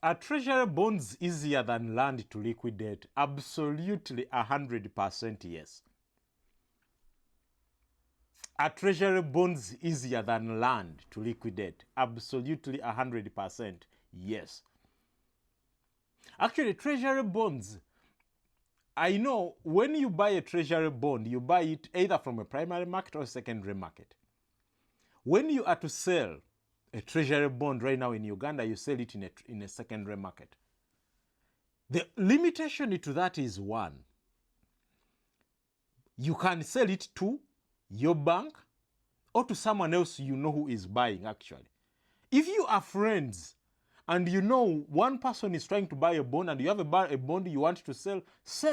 Are treasury bonds easier than land to liquidate? Absolutely 100% yes. Are treasury bonds easier than land to liquidate? Absolutely 100% yes. Actually, treasury bonds, I know when you buy a treasury bond, you buy it either from a primary market or secondary market. When you are to sell a treasury bond right now in Uganda, you sell it in a secondary market. The limitation to that is one. You can sell it to your bank or to someone else you know who is buying actually. If you are friends and you know one person is trying to buy a bond and you have a bond you want to sell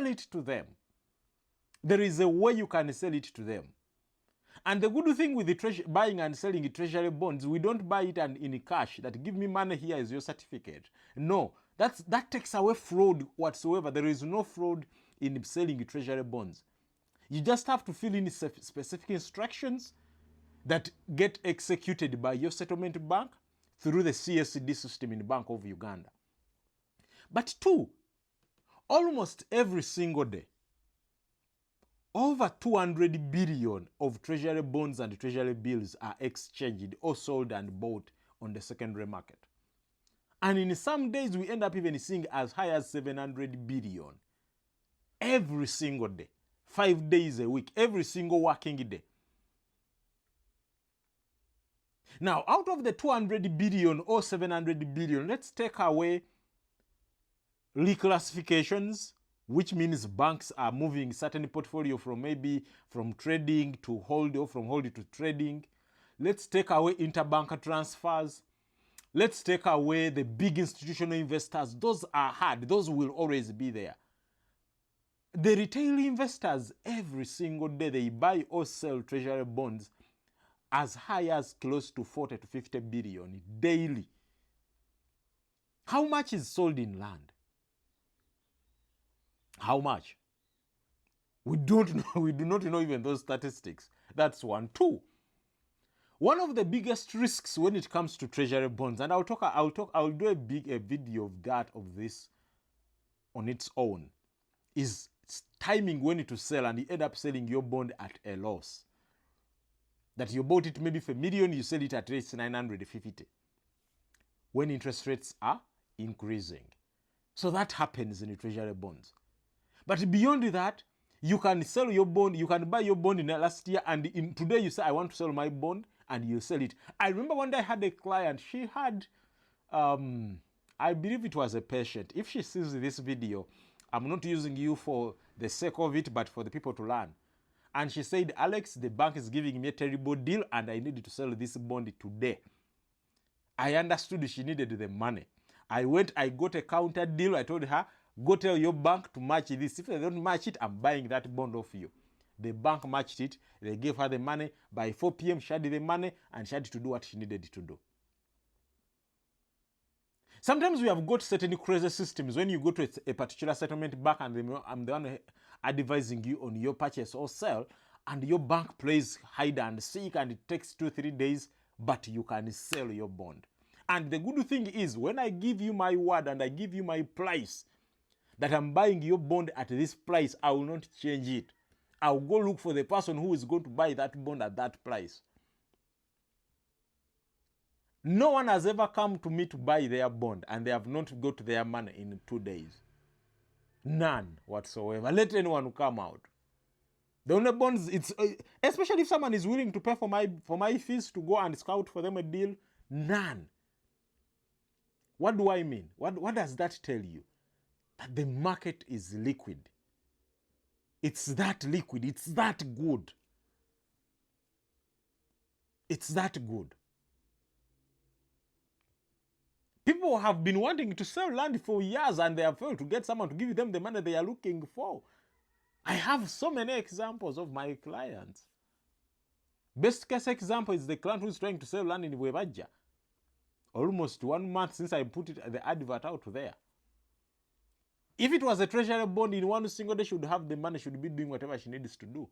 it to them. There is a way you can sell it to them. And the good thing with the buying and selling treasury bonds, we don't buy it in cash, that give me money, here is your certificate. No, that takes away fraud whatsoever. There is no fraud in selling treasury bonds. You just have to fill in specific instructions that get executed by your settlement bank through the CSD system in Bank of Uganda. But two, almost every single day, over 200 billion of treasury bonds and treasury bills are exchanged or sold and bought on the secondary market. And in some days, we end up even seeing as high as 700 billion every single day, 5 days a week, every single working day. Now, out of the 200 billion or 700 billion, let's take away reclassifications, which means banks are moving certain portfolio from trading to hold or from hold to trading. Let's take away interbank transfers. Let's take away the big institutional investors. Those are hard. Those will always be there. The retail investors, every single day, they buy or sell treasury bonds as high as close to 40 to 50 billion daily. How much is sold in land? How much? We don't know. We do not know even those statistics. That's one. Two, one of the biggest risks when it comes to treasury bonds, and I'll do a video of this on its own, is timing when to sell, and you end up selling your bond at a loss. That you bought it maybe for $1 million, you sell it at least 950 when interest rates are increasing. So that happens in the treasury bonds. But beyond that, you can sell your bond, you can buy your bond in the last year, and today you say, I want to sell my bond, and you sell it. I remember one day I had a client, she had, I believe it was a patient. If she sees this video, I'm not using you for the sake of it, but for the people to learn. And she said, Alex, the bank is giving me a terrible deal, and I needed to sell this bond today. I understood she needed the money. I got a counter deal. I told her, go tell your bank to match this. If they don't match it, I'm buying that bond off you. The bank matched it. They gave her the money. By 4 p.m., she had the money, and she had to do what she needed to do. Sometimes we have got certain crazy systems. When you go to a particular settlement bank and I'm the one advising you on your purchase or sell, and your bank plays hide and seek, and it takes 2-3 days, but you can sell your bond. And the good thing is, when I give you my word and I give you my price, that I'm buying your bond at this price, I will not change it. I'll go look for the person who is going to buy that bond at that price. No one has ever come to me to buy their bond and they have not got their money in 2 days. None whatsoever. Let anyone come out. The only bonds, it's especially if someone is willing to pay for my fees to go and scout for them a deal, none. What do I mean? What does that tell you? That the market is liquid. It's that liquid. It's that good. It's that good. People have been wanting to sell land for years and they have failed to get someone to give them the money they are looking for. I have so many examples of my clients. Best case example is the client who is trying to sell land in Webaja. Almost 1 month since I put the advert out there. If it was a treasury bond, in one single day, she would have the money, she would be doing whatever she needs to do.